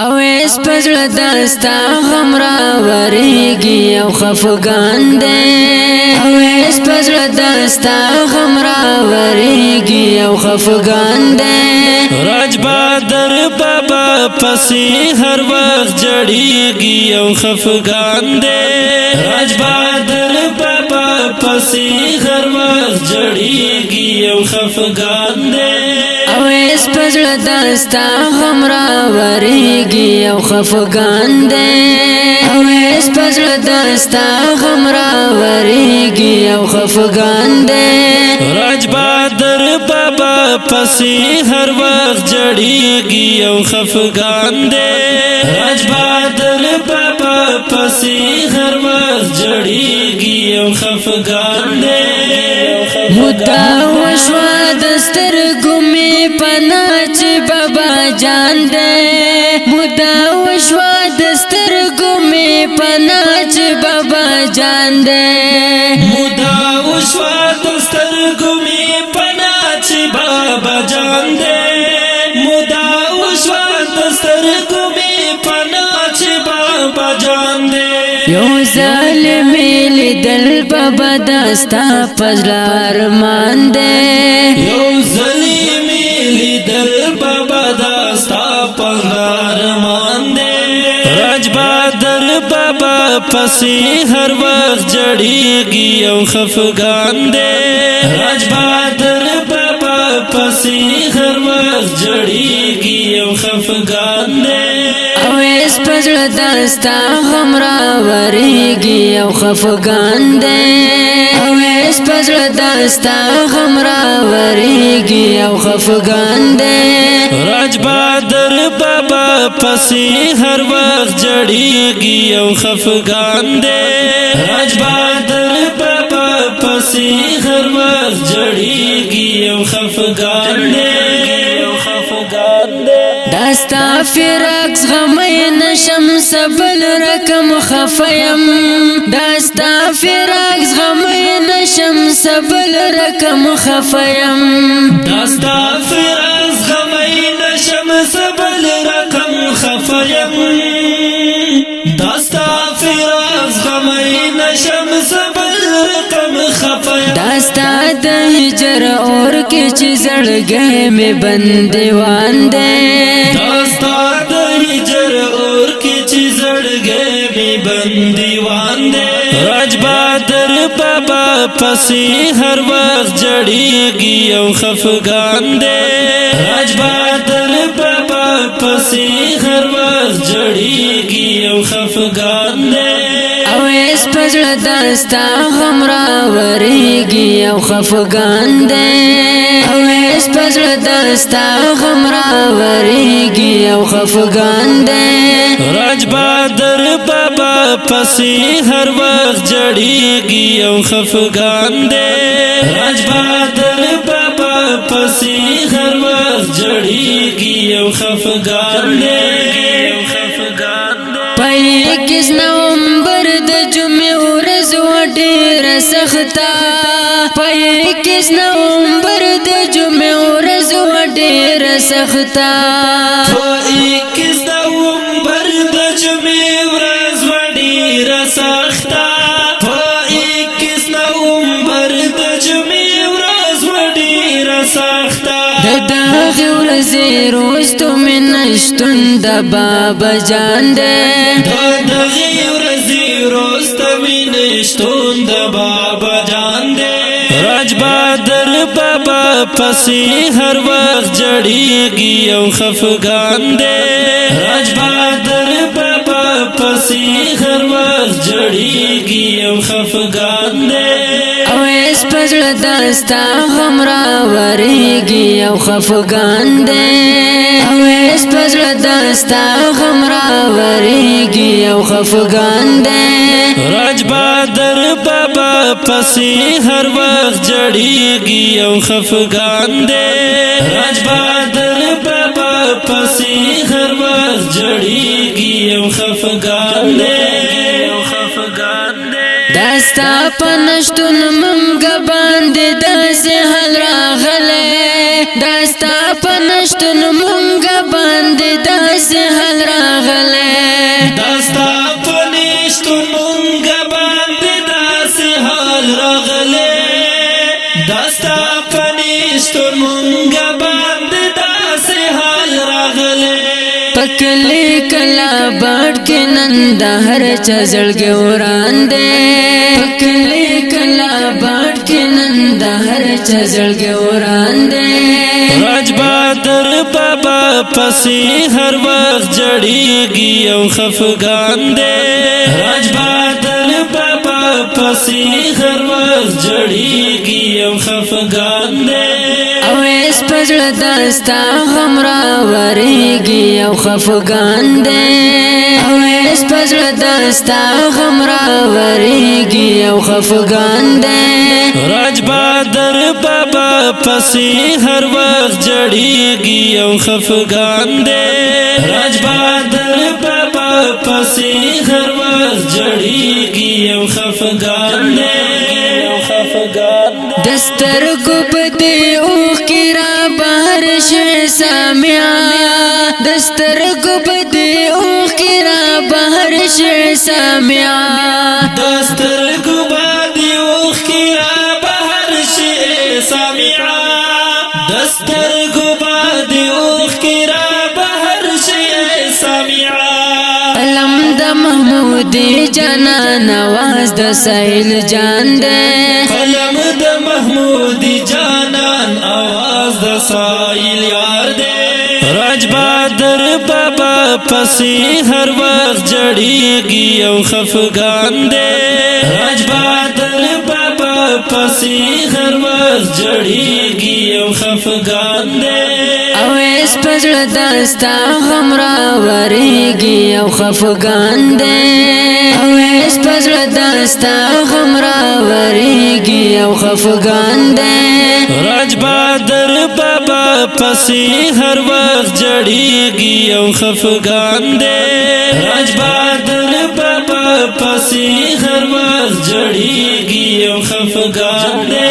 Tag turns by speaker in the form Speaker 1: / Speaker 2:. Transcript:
Speaker 1: او اس پزړه دستا غم راوريږي او خفګان دې او اس پزړه دستا غم راوريږي او خفګان دې
Speaker 2: راج بادر بابا پسې هر وخت جړېږي او خفګان دې راج بادر بابا پسې هر وخت جړېږي او خفګان دې
Speaker 1: او اس پزړه دستا غم راوريږي او خفګان دې او اس پزړه دستا غم راوريږي او خفګان دې
Speaker 2: راج بادر بابا پسې هر وخت جړېږي او خفګان دې راج بادر بابا پسې هر وخت جړېږي او خفګان دې
Speaker 1: مدعا وشوا دسترګو می پنا چې بابا جان دې مدعا وشوا دسترګو می پنا چې بابا جان دې
Speaker 2: مدعا وشوا دسترګو می پنا چې بابا جان دې مدعا وشوا دسترګو می پنا چې بابا جان دې
Speaker 1: یو ظالم لیدل بابا دستا پزړه ارمان دې
Speaker 2: یو ظالم لیدل بابا دستا پزړه ارمان دې راج بادر بابا پسې هر وخت جړېږي او خفګان دې راج بادر بابا پسې هر وخت جړېږي او خفګان دې
Speaker 1: او اس پزړه دستا غم راوريږي او خفګان دې او اس پزړه دستا غم راوريږي او خفګان دې
Speaker 2: راج بادر بابا پسې هر وخت جړېږي او خفګان دې راج بادر بابا پسې هر وخت جړېږي او خفګان دې او خفګان دې
Speaker 1: دستا فراق غمې نشم سبل رقم خفیم دستا فراق غمې نشم سبل رقم خفیم
Speaker 2: دستا فراق غمې نشم سبل رقم خفیم دستا فراق غمې نشم سبل رقم خفیم
Speaker 1: دستا د هجر اور کې چې زړګې مې بندیوان دې
Speaker 2: دستا د هجر اور کې چې زړګې مې بندیوان دې راج بادر بابا پسې هر وخت جړېږي او خفګان دې راج بادر بابا پسې هر وخت جړېږي او خفګان دې
Speaker 1: او اس پزړه دستا غم راوريږي او خفګان دې او اس پزړه دستا غم راوريږي او خفګان دې
Speaker 2: راج بادر بابا پسې هر وخت جړېږي او خفګان دې راج بادر بابا پسې هر وخت جړېږي او خفګان دې او خفګان دې
Speaker 1: پای کس نومبر د جمعې ورځ ډېر سخته پای کس نومبر د جمعې ورځ ډېر سخته
Speaker 2: پای کس نومبر د جمعې ورځ ډېر سخته پای کس نومبر د جمعې ورځ ډېر سخته
Speaker 1: د دغه ورځې وروسته مې نشتون د بابا جان دې
Speaker 2: د دغه ورځې وروسته مې نشتون د بابا جان دې راج بادر بابا پسې هر وخت جړېږي او خفګان دې راج بادر بابا پسې هر وخت جړېږي او خفګان دې
Speaker 1: او اس پزړه دستا غم راوريږي او خفګان دې او اس پزړه دستا غم راوريږي او خفګان دې
Speaker 2: راج بادر بابا پسې هر وخت جړېږي او خفګان دې راج بادر بابا پسې هر وخت جړېږي او خفګان دې او خفګان دې
Speaker 1: دستا پنشتون منګ باندې داسې حل راغله دستا پنشتون منګ باندې داسې حل راغله کلی کلا باټ کې نن د هر چا زړګي وران دي کلی کلا باټ کې نن د هر چا زړګي وران دي
Speaker 2: راج بہادر بابا پسې هر وخت جړېږي او خفګان دی راج بہادر بابا پسې هر وخت جړېږي او خفګان دی
Speaker 1: او اس پزړ دستا غمرا ورېږي او خفګان دی او اس پزړ دستا غمرا ورېږي او خفګان دی
Speaker 2: راج بہادر بابا پسې هر وخت جړېږي او خفګان دی راج بہادر بابا پسې هر وخت جړېږي او خفګان دی
Speaker 1: دستر کو پدې اوخ کی را بهر شي سامیا دستر کو پدې اوخ کی را بهر شي سامیا
Speaker 2: دستر کو پدې اوخ کی را بهر شي سامیا دستر کو پدې اوخ کی را بهر شي سامیا
Speaker 1: علم د محمودی جانا نواز د سهیل جان دے
Speaker 2: قلم د محمودی جانان آواز د سایل یار دے راج بہادر بابا پسې هر وخت جړېږي او خفګان دے راج بہادر بابا پسې هر وخت جړېږي او خفګان دے
Speaker 1: او اس پزړ دستا غمرا ورېږي او خفګان دے او اس پزړ دستا غمرا ورېږي او خفګان دے
Speaker 2: راج بہادر بابا پسې هر وخت جړېږي او خفګان دے راج بہادر بابا پسې هر وخت جړېږي او خفګان دے